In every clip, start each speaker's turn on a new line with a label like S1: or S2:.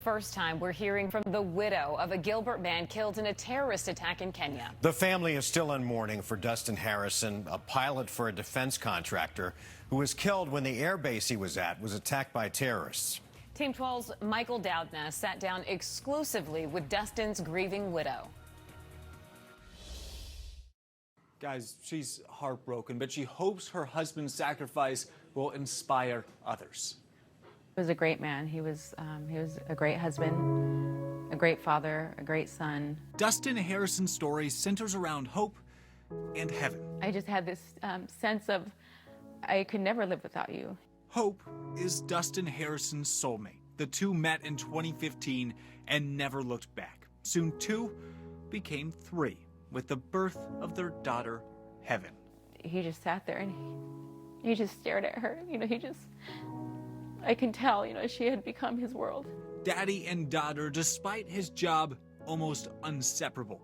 S1: First time we're hearing from the widow of a Gilbert man killed in a terrorist attack in Kenya.
S2: The family is still in mourning for Dustin Harrison, a pilot for a defense contractor who was killed when the air base he was at was attacked by terrorists.
S1: Team 12's Michael Doudna sat down exclusively with Dustin's grieving widow.
S3: Guys, she's heartbroken, but she hopes her husband's sacrifice will inspire others.
S4: He was a great man. He was a great husband, a great father, a great son.
S3: Dustin Harrison's story centers around hope and heaven.
S4: I just had this sense of I could never live without you.
S3: Hope is Dustin Harrison's soulmate. The two met in 2015 and never looked back. Soon two became three, with the birth of their daughter, Heaven.
S4: He just sat there and he just stared at her. I can tell, she had become his world.
S3: Daddy and daughter, despite his job, almost inseparable.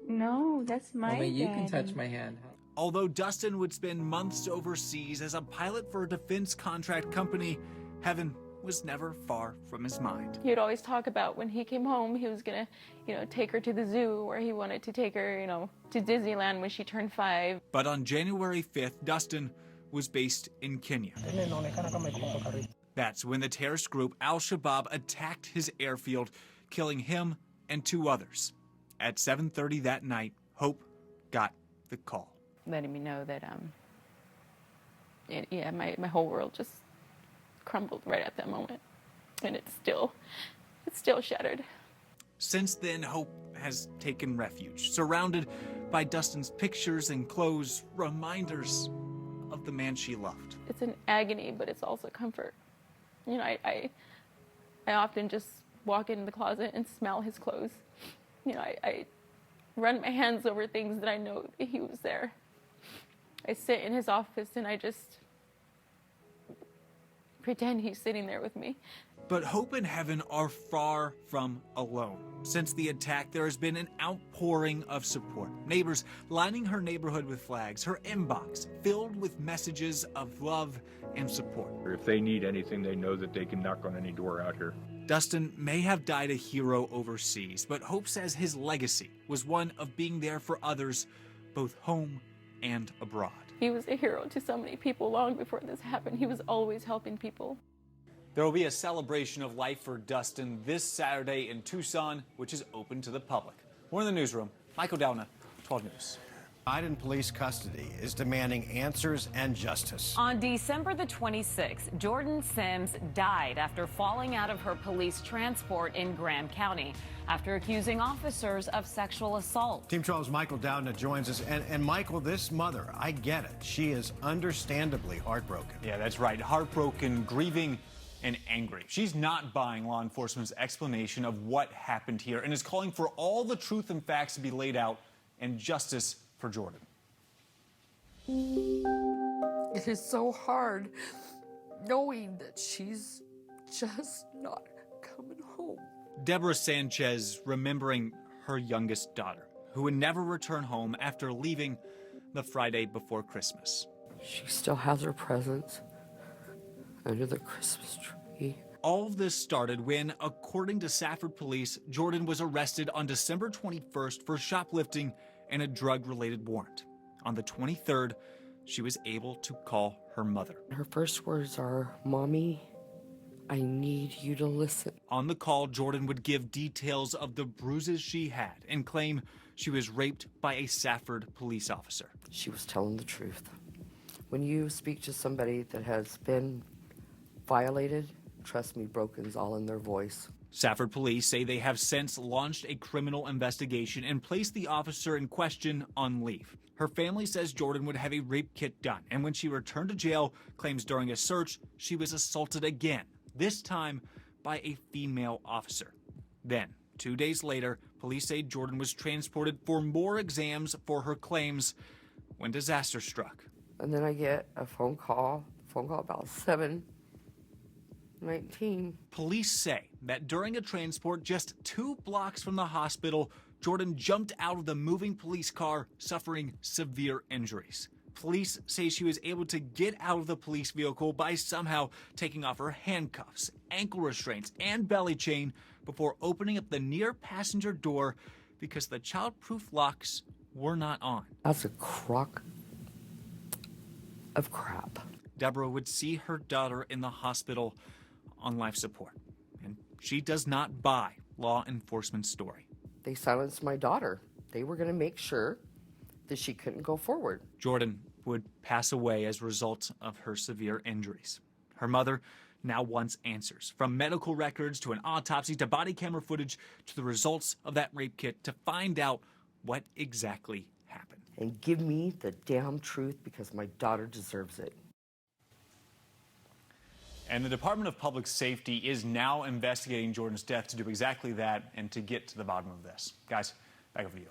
S4: No, that's my
S5: Mommy, you can
S4: daddy.
S5: touch my hand.
S3: Although Dustin would spend months overseas as a pilot for a defense contract company, Heaven was never far from his mind.
S4: He would always talk about when he came home, he was gonna, take her to the zoo, or he wanted to take her, to Disneyland when she turned 5.
S3: But on January 5th, Dustin was based in Kenya. That's when the terrorist group Al-Shabaab attacked his airfield, killing him and 2 others. At 7:30 that night, Hope got the call.
S4: Letting me know that, my whole world just crumbled right at that moment. And it's still shattered.
S3: Since then, Hope has taken refuge, surrounded by Dustin's pictures and clothes, reminders of the man she loved.
S4: It's an agony, but it's also comfort. I often just walk into the closet and smell his clothes. I run my hands over things that I know that he was there. I sit in his office and I just pretend he's sitting there with me.
S3: But Hope and Heaven are far from alone. Since the attack, there has been an outpouring of support. Neighbors lining her neighborhood with flags, her inbox filled with messages of love and support.
S6: If they need anything, they know that they can knock on any door out here.
S3: Dustin may have died a hero overseas, but Hope says his legacy was one of being there for others, both home and abroad.
S4: He was a hero to so many people long before this happened. He was always helping people.
S3: There will be a celebration of life for Dustin this Saturday in Tucson, which is open to the public. More in the newsroom. Michael Doudna, 12 News.
S2: Biden police custody is demanding answers and justice.
S1: On December the 26th, Jordan Sims died after falling out of her police transport in Graham County after accusing officers of sexual assault.
S2: Team 12's Michael Doudna joins us. And Michael, this mother, I get it. She is understandably heartbroken.
S3: Yeah, that's right. Heartbroken, grieving, and angry. She's not buying law enforcement's explanation of what happened here and is calling for all the truth and facts to be laid out and justice for Jordan.
S7: It is so hard knowing that she's just not coming home.
S3: Deborah Sanchez remembering her youngest daughter, who would never return home after leaving the Friday before Christmas.
S7: She still has her presents under the Christmas tree.
S3: All of this started when, according to Safford police, Jordan was arrested on December 21st for shoplifting and a drug-related warrant. On the 23rd, she was able to call her mother.
S7: Her first words are, "Mommy, I need you to listen."
S3: On the call, Jordan would give details of the bruises she had and claim she was raped by a Safford police officer.
S7: She was telling the truth. When you speak to somebody that has been violated, trust me, broken's all in their voice.
S3: Safford police say they have since launched a criminal investigation and placed the officer in question on leave. Her family says Jordan would have a rape kit done, and when she returned to jail, claims during a search she was assaulted again, this time by a female officer. Then, 2 days later, police say Jordan was transported for more exams for her claims when disaster struck.
S7: And then I get a phone call about 7:19.
S3: Police say that during a transport just 2 blocks from the hospital, Jordan jumped out of the moving police car, suffering severe injuries. Police say she was able to get out of the police vehicle by somehow taking off her handcuffs, ankle restraints, and belly chain before opening up the near passenger door because the child-proof locks were not on.
S7: That's a crock of crap.
S3: Deborah would see her daughter in the hospital on life support, and she does not buy law enforcement's story.
S7: They silenced my daughter. They were going to make sure that she couldn't go forward.
S3: Jordan would pass away as a result of her severe injuries. Her mother now wants answers, from medical records to an autopsy to body camera footage to the results of that rape kit to find out what exactly happened.
S7: And give me the damn truth because my daughter deserves it.
S5: And the Department of Public Safety is now investigating Jordan's death to do exactly that and to get to the bottom of this. Guys, back over to you.